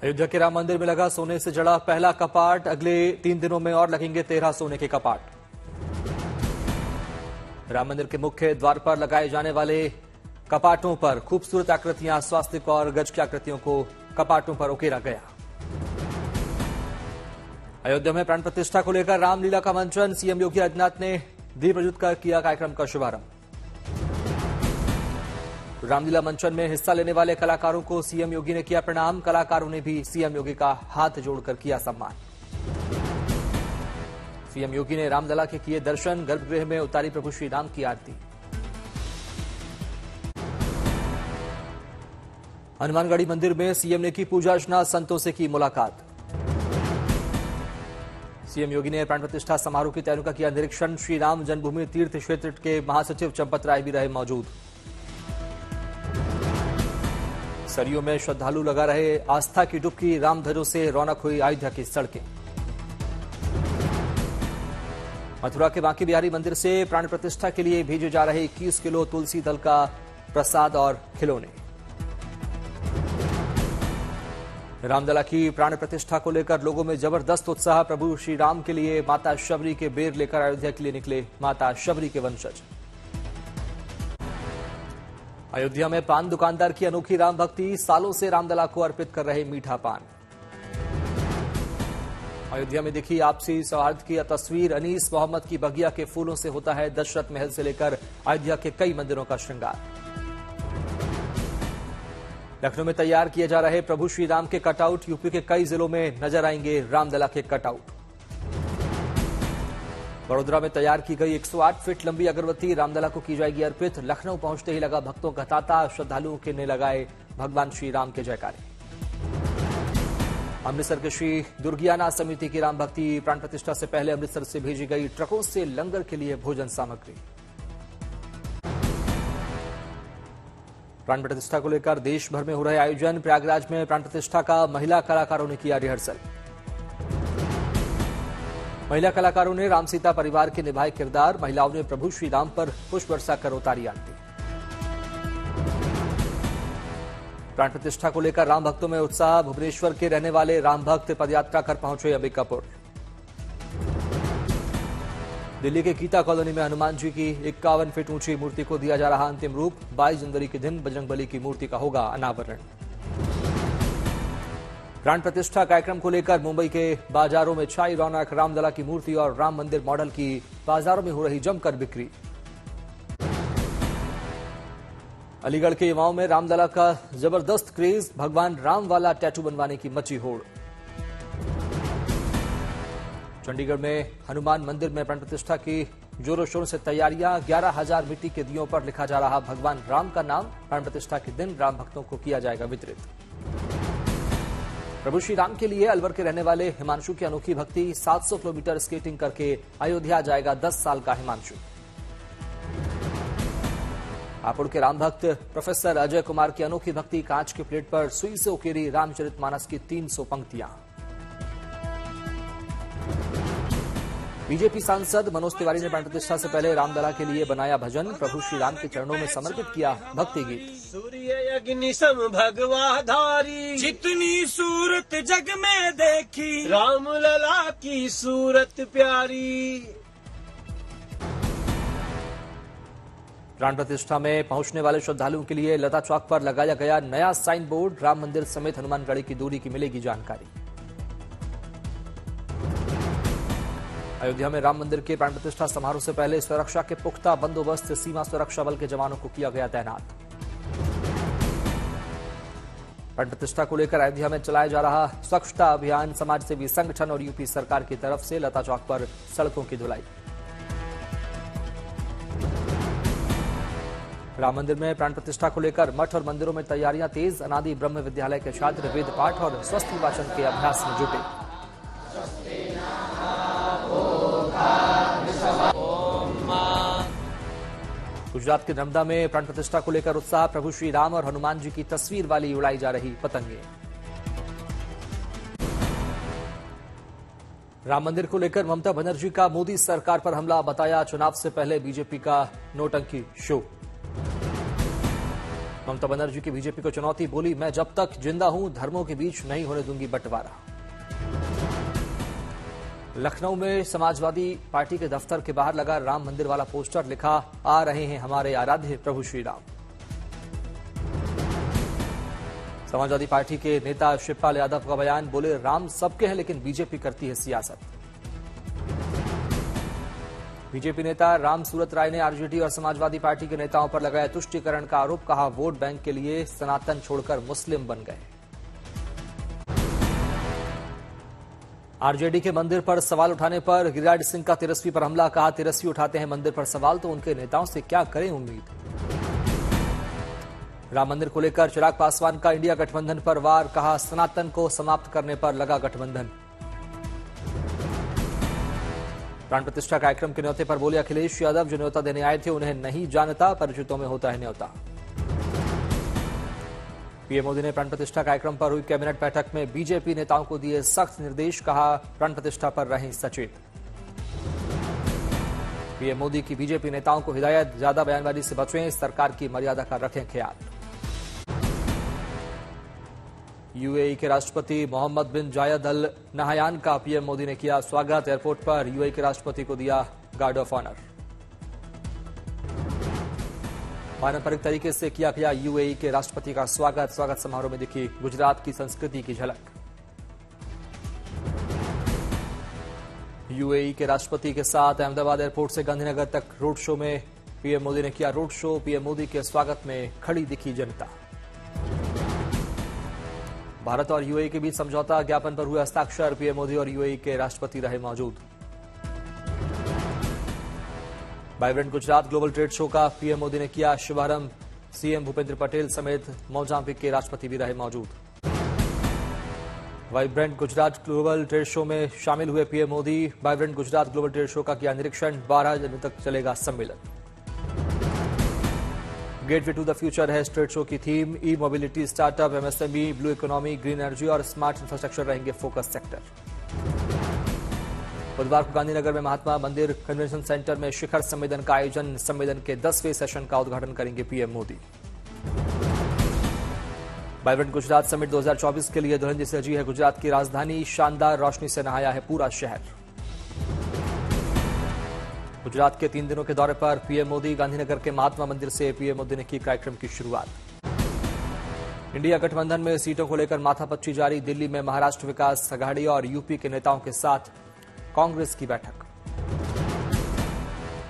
अयोध्या के राम मंदिर में लगा सोने से जड़ा पहला कपाट। अगले 3 दिनों में और लगेंगे 13 सोने के कपाट। राम मंदिर के मुख्य द्वार पर लगाए जाने वाले कपाटों पर खूबसूरत आकृतियां, स्वास्तिक और गज की आकृतियों को कपाटों पर उकेरा गया। अयोध्या में प्राण प्रतिष्ठा को लेकर रामलीला का मंचन। सीएम योगी आदित्यनाथ ने दीप प्रज्वलित कर किया कार्यक्रम का शुभारंभ। रामलीला मंचन में हिस्सा लेने वाले कलाकारों को सीएम योगी ने किया प्रणाम। कलाकारों ने भी सीएम योगी का हाथ जोड़कर किया सम्मान। सीएम योगी ने रामलला के किए दर्शन। गर्भगृह में उतारी प्रभु श्री राम की आरती। हनुमानगढ़ी मंदिर में सीएम ने की पूजा अर्चना, संतों से की मुलाकात। सीएम योगी ने प्राण प्रतिष्ठा समारोह की तैयारियों का किया निरीक्षण। श्री राम जन्मभूमि तीर्थ क्षेत्र के महासचिव चंपत राय भी रहे मौजूद। सरयू में श्रद्धालु लगा रहे आस्था की डुबकी। रामध्वजों से रौनक हुई अयोध्या की सड़कें। मथुरा के बांके बिहारी मंदिर से प्राण प्रतिष्ठा के लिए भेजे जा रहे 21 किलो तुलसी दल का प्रसाद और खिलौने। रामलला की प्राण प्रतिष्ठा को लेकर लोगों में जबरदस्त उत्साह। प्रभु श्री राम के लिए माता शबरी के बेर लेकर अयोध्या के लिए निकले माता शबरी के वंशज। अयोध्या में पान दुकानदार की अनोखी राम भक्ति। सालों से रामलला को अर्पित कर रहे मीठा पान। अयोध्या में दिखी आपसी सौहार्द की तस्वीर। अनीस मोहम्मद की बगिया के फूलों से होता है दशरथ महल से लेकर अयोध्या के कई मंदिरों का श्रृंगार। लखनऊ में तैयार किए जा रहे प्रभु श्री राम के कटआउट। यूपी के कई जिलों में नजर आएंगे रामलला के कटआउट। बड़ोदरा में तैयार की गई 108 फीट लंबी अगरबत्ती रामलला को की जाएगी अर्पित। लखनऊ पहुंचते ही लगा भक्तों का तांता। श्रद्धालुओं के ने लगाए भगवान श्री राम के जयकारे। अमृतसर के श्री दुर्गियाना समिति की राम भक्ति। प्राण प्रतिष्ठा से पहले अमृतसर से भेजी गई ट्रकों से लंगर के लिए भोजन सामग्री। प्राण प्रतिष्ठा को लेकर देश भर में हो रहे आयोजन। प्रयागराज में प्राण प्रतिष्ठा का महिला कलाकारों ने किया रिहर्सल। महिला कलाकारों ने राम सीता परिवार के निभाए किरदार। महिलाओं ने प्रभु श्री राम पर पुष्प वर्षा कर उतारी आरती। प्राण प्रतिष्ठा को लेकर राम भक्तों में उत्साह। भुवनेश्वर के रहने वाले राम भक्त पदयात्रा कर पहुंचे अंबिकापुर। दिल्ली के गीता कॉलोनी में हनुमान जी की 51 फीट ऊंची मूर्ति को दिया जा रहा अंतिम रूप। 22 जनवरी के दिन बजरंगबली की मूर्ति का होगा अनावरण। प्राण प्रतिष्ठा कार्यक्रम को लेकर मुंबई के बाजारों में छाई रौनक। रामलला की मूर्ति और राम मंदिर मॉडल की बाजारों में हो रही जमकर बिक्री। अलीगढ़ के युवाओं में रामलला का जबरदस्त क्रेज। भगवान राम वाला टैटू बनवाने की मची होड़। चंडीगढ़ में हनुमान मंदिर में प्राण प्रतिष्ठा की जोरों शोरों से तैयारियां। 11,000 मिट्टी के दियों पर लिखा जा रहा भगवान राम का नाम। प्राण प्रतिष्ठा के दिन राम भक्तों को किया जाएगा वितरित। प्रभु श्री राम के लिए अलवर के रहने वाले हिमांशु की अनोखी भक्ति। 700 किलोमीटर स्केटिंग करके अयोध्या जाएगा 10 साल का हिमांशु। हापुड़ के राम भक्त प्रोफेसर अजय कुमार की अनोखी भक्ति। कांच के प्लेट पर सुई से उकेरी रामचरितमानस की 300 पंक्तियां। बीजेपी सांसद मनोज तिवारी ने प्राण प्रतिष्ठा से पहले रामलला के लिए बनाया भजन। प्रभु श्री राम के चरणों में समर्पित किया भक्ति गीत। सूर्य अग्नि सम भगवा धारी, जितनी सूरत जग में देखी, रामलला की सूरत प्यारी। प्राण प्रतिष्ठा में पहुंचने वाले श्रद्धालुओं के लिए लता चौक पर लगाया गया नया साइन बोर्ड। राम मंदिर समेत हनुमानगढ़ी की दूरी की मिलेगी जानकारी। अयोध्या में राम मंदिर के प्राण प्रतिष्ठा समारोह से पहले सुरक्षा के पुख्ता बंदोबस्त। सीमा सुरक्षा बल के जवानों को किया गया तैनात। प्राण प्रतिष्ठा को लेकर अयोध्या में चलाया जा रहा स्वच्छता अभियान। समाजसेवी संगठन और यूपी सरकार की तरफ से लता चौक पर सड़कों की धुलाई। राम मंदिर में प्राण प्रतिष्ठा को लेकर मठ और मंदिरों में तैयारियां तेज। अनादि ब्रह्म विद्यालय के छात्र वेद पाठ और स्वस्ति वाचन के अभ्यास में जुटे। गुजरात के नर्मदा में प्राण प्रतिष्ठा को लेकर उत्साह। प्रभु श्री राम और हनुमान जी की तस्वीर वाली उड़ाई जा रही पतंगे। राम मंदिर को लेकर ममता बनर्जी का मोदी सरकार पर हमला। बताया चुनाव से पहले बीजेपी का नोटंकी शो। ममता बनर्जी की बीजेपी को चुनौती, बोली मैं जब तक जिंदा हूं धर्मों के बीच नहीं होने दूंगी बंटवारा। लखनऊ में समाजवादी पार्टी के दफ्तर के बाहर लगा राम मंदिर वाला पोस्टर, लिखा आ रहे हैं हमारे आराध्य प्रभु श्री राम। समाजवादी पार्टी के नेता शिवपाल यादव का बयान, बोले राम सबके हैं लेकिन बीजेपी करती है सियासत। बीजेपी नेता राम सूरत राय ने आरजेडी और समाजवादी पार्टी के नेताओं पर लगाया तुष्टीकरण का आरोप, कहा वोट बैंक के लिए सनातन छोड़कर मुस्लिम बन गए। आरजेडी के मंदिर पर सवाल उठाने पर गिरिराज सिंह का तेजस्वी पर हमला, कहा तेजस्वी उठाते हैं मंदिर पर सवाल तो उनके नेताओं से क्या करें उम्मीद। राम मंदिर को लेकर चिराग पासवान का इंडिया गठबंधन पर वार, कहा सनातन को समाप्त करने पर लगा गठबंधन। प्राण प्रतिष्ठा कार्यक्रम के न्योते पर बोले अखिलेश यादव, जो न्योता देने आए थे उन्हें नहीं जानता, परिचितों में होता है न्योता। पीएम मोदी ने प्राण प्रतिष्ठा कार्यक्रम पर हुई कैबिनेट बैठक में बीजेपी नेताओं को दिए सख्त निर्देश, कहा प्राण प्रतिष्ठा पर रहें सचेत। पीएम मोदी की बीजेपी नेताओं को हिदायत, ज्यादा बयानबाजी से बचें, सरकार की मर्यादा का रखें ख्याल। यूएई के राष्ट्रपति मोहम्मद बिन जायद अल नहयान का पीएम मोदी ने किया स्वागत, एयरपोर्ट पर यूएई के राष्ट्रपति को दिया गार्ड ऑफ ऑनर। पारंपरिक तरीके से किया गया यूएई के राष्ट्रपति का स्वागत समारोह में दिखी गुजरात की संस्कृति की झलक। यूएई के राष्ट्रपति के साथ अहमदाबाद एयरपोर्ट से गांधीनगर तक रोड शो में पीएम मोदी ने किया रोड शो, पीएम मोदी के स्वागत में खड़ी दिखी जनता। भारत और यूएई के बीच समझौता ज्ञापन पर हुए हस्ताक्षर, पीएम मोदी और यूएई के राष्ट्रपति रहे मौजूद। Vibrant Gujarat global trade show का पीएम मोदी ने किया शुभारंभ, सीएम भूपेंद्र पटेल समेत मोजाम्बिक के राष्ट्रपति भी रहे मौजूद। Vibrant Gujarat global trade show में शामिल हुए PM Modi, vibrant Gujarat global trade show का किया निरीक्षण, 12 जनवरी तक चलेगा सम्मेलन। गेटवे टू द फ्यूचर है ट्रेड शो की थीम, E mobility, startup, MSME, blue economy, green energy और स्मार्ट इंफ्रास्ट्रक्चर रहेंगे फोकस सेक्टर। बुधवार को गांधीनगर में महात्मा मंदिर कन्वेंशन सेंटर में शिखर सम्मेलन का आयोजन, सम्मेलन के 10वें सेशन का उद्घाटन करेंगे PM Modi. Vibrant Gujarat summit 2024 के लिए दुल्हन जैसी सजी है गुजरात की राजधानी, शानदार रोशनी से नहाया है पूरा शहर। गुजरात के 3 दिनों के दौरे पर पीएम मोदी, गांधीनगर के महात्मा मंदिर से पीएम मोदी ने की कार्यक्रम की शुरुआत। इंडिया गठबंधन में सीटों को लेकर माथापच्ची जारी, दिल्ली में महाराष्ट्र विकास अघाड़ी और यूपी के नेताओं के साथ कांग्रेस की बैठक।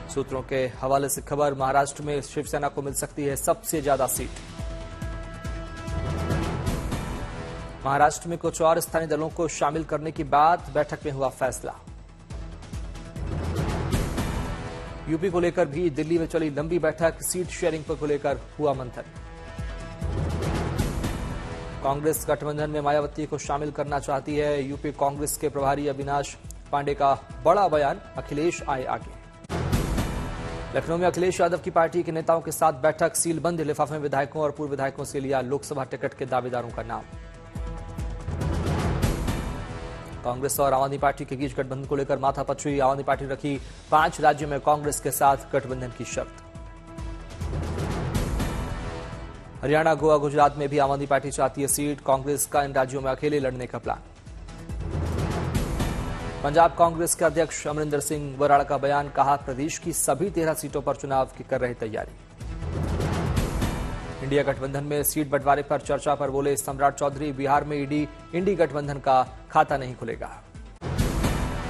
सूत्रों के हवाले से खबर, महाराष्ट्र में शिवसेना को मिल सकती है सबसे ज्यादा सीट। महाराष्ट्र में कुछ और स्थानीय दलों को शामिल करने की बात, बैठक में हुआ फैसला। यूपी को लेकर भी दिल्ली में चली लंबी बैठक, सीट शेयरिंग को लेकर हुआ मंथन। कांग्रेस गठबंधन में मायावती को शामिल करना चाहती है, यूपी कांग्रेस के प्रभारी अविनाश पांडे का बड़ा बयान, अखिलेश आए आगे। लखनऊ में अखिलेश यादव की पार्टी के नेताओं के साथ बैठक, सीलबंद लिफाफे में विधायकों और पूर्व विधायकों से लिया लोकसभा टिकट के दावेदारों का नाम। कांग्रेस और आम आदमी पार्टी के बीच गठबंधन को लेकर माथापच्ची, आम आदमी पार्टी रखी 5 राज्यों में कांग्रेस के साथ गठबंधन की शर्त। हरियाणा, गोवा, गुजरात में भी आम आदमी पार्टी चाहती है सीट, कांग्रेस का इन राज्यों में अकेले लड़ने का प्लान। पंजाब कांग्रेस के अध्यक्ष अमरिंदर सिंह बराड़ का बयान, कहा प्रदेश की सभी 13 सीटों पर चुनाव की कर रहे तैयारी। इंडिया गठबंधन में सीट बंटवारे पर चर्चा पर बोले सम्राट चौधरी, बिहार में इंडी गठबंधन का खाता नहीं खुलेगा।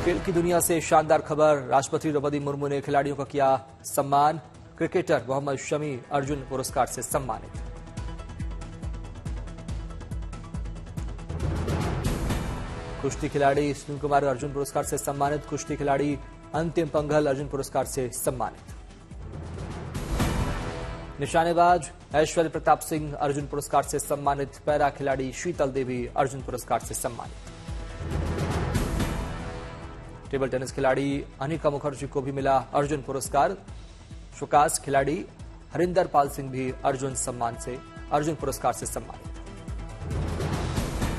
खेल की दुनिया से शानदार खबर, राष्ट्रपति द्रौपदी मुर्मू ने खिलाड़ियों का किया सम्मान, क्रिकेटर मोहम्मद शमी अर्जुन पुरस्कार से सम्मानित। कुश्ती खिलाड़ी सुनील कुमार अर्जुन पुरस्कार से सम्मानित, कुश्ती खिलाड़ी अंतिम पंघल अर्जुन पुरस्कार से सम्मानित। निशानेबाज ऐश्वर्य प्रताप सिंह अर्जुन पुरस्कार से सम्मानित, पैरा खिलाड़ी शीतल देवी अर्जुन पुरस्कार से सम्मानित। टेबल टेनिस खिलाड़ी अनिका मुखर्जी को भी मिला अर्जुन पुरस्कार, शुकास खिलाड़ी हरिंदर पाल सिंह भी अर्जुन पुरस्कार से सम्मानित।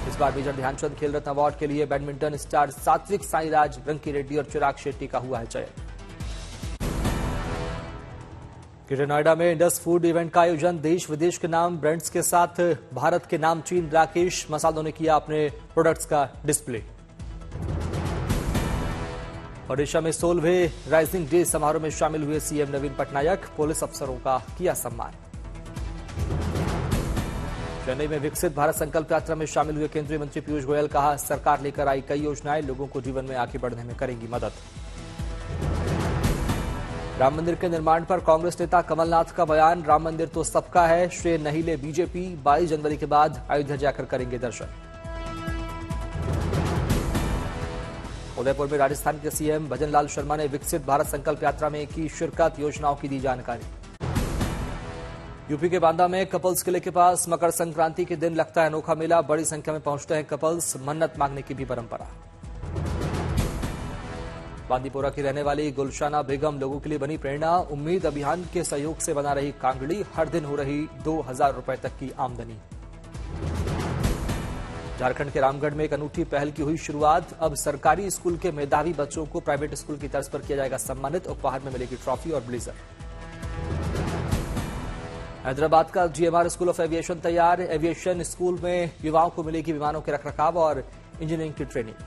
इस बार मेजर ध्यानचंद खेल रत्न अवार्ड के लिए बैडमिंटन स्टार सात्विक साईराज, रंकी रेड्डी और चिराग शेट्टी का हुआ है चयन। ग्रेटर नोएडा में इंडस फूड इवेंट का आयोजन। देश विदेश के नाम ब्रांड्स के साथ भारत के नामचीन राकेश मसालों ने किया अपने प्रोडक्ट्स का डिस्प्ले। ओडिशा में 16वें राइजिंग डे समारोह में शामिल हुए सीएम नवीन पटनायक। पुलिस अफसरों का किया सम्मान। चेन्नई में विकसित भारत संकल्प यात्रा में शामिल हुए केंद्रीय मंत्री पीयूष गोयल। कहा, सरकार लेकर आई कई योजनाएं लोगों को जीवन में आगे बढ़ने में करेंगी मदद। राम मंदिर के निर्माण पर कांग्रेस नेता कमलनाथ का बयान। राम मंदिर तो सबका है, श्रेय नहीं ले बीजेपी। 22 जनवरी के बाद अयोध्या जाकर करेंगे दर्शन। उदयपुर में राजस्थान के सीएम भजनलाल शर्मा ने विकसित भारत संकल्प यात्रा में की शिरकत। योजनाओं की दी जानकारी। यूपी के बांदा में कपल्स किले के पास मकर संक्रांति के दिन लगता है अनोखा मेला। बड़ी संख्या में पहुंचते हैं कपल्स। मन्नत मांगने की भी परंपरा। बांदीपोरा की रहने वाली गुलशाना बेगम लोगों के लिए बनी प्रेरणा। उम्मीद अभियान के सहयोग से बना रही कांगड़ी। हर दिन हो रही 2000 रुपए तक की आमदनी। झारखंड के रामगढ़ में एक अनूठी पहल की हुई शुरुआत। अब सरकारी स्कूल के मेधावी बच्चों को प्राइवेट स्कूल की तर्ज पर किया जाएगा सम्मानित। उपहार में मिलेगी ट्रॉफी और ब्लेजर। हैदराबाद का जीएमआर स्कूल ऑफ एविएशन तैयार। एविएशन स्कूल में युवाओं को मिलेगी विमानों के रखरखाव और इंजीनियरिंग की ट्रेनिंग।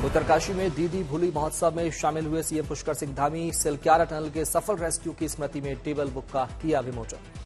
उत्तरकाशी में दीदी भूली महोत्सव में शामिल हुए सीएम पुष्कर सिंह धामी। सिलक्यारा टनल के सफल रेस्क्यू की स्मृति में टेबल बुक का किया विमोचन।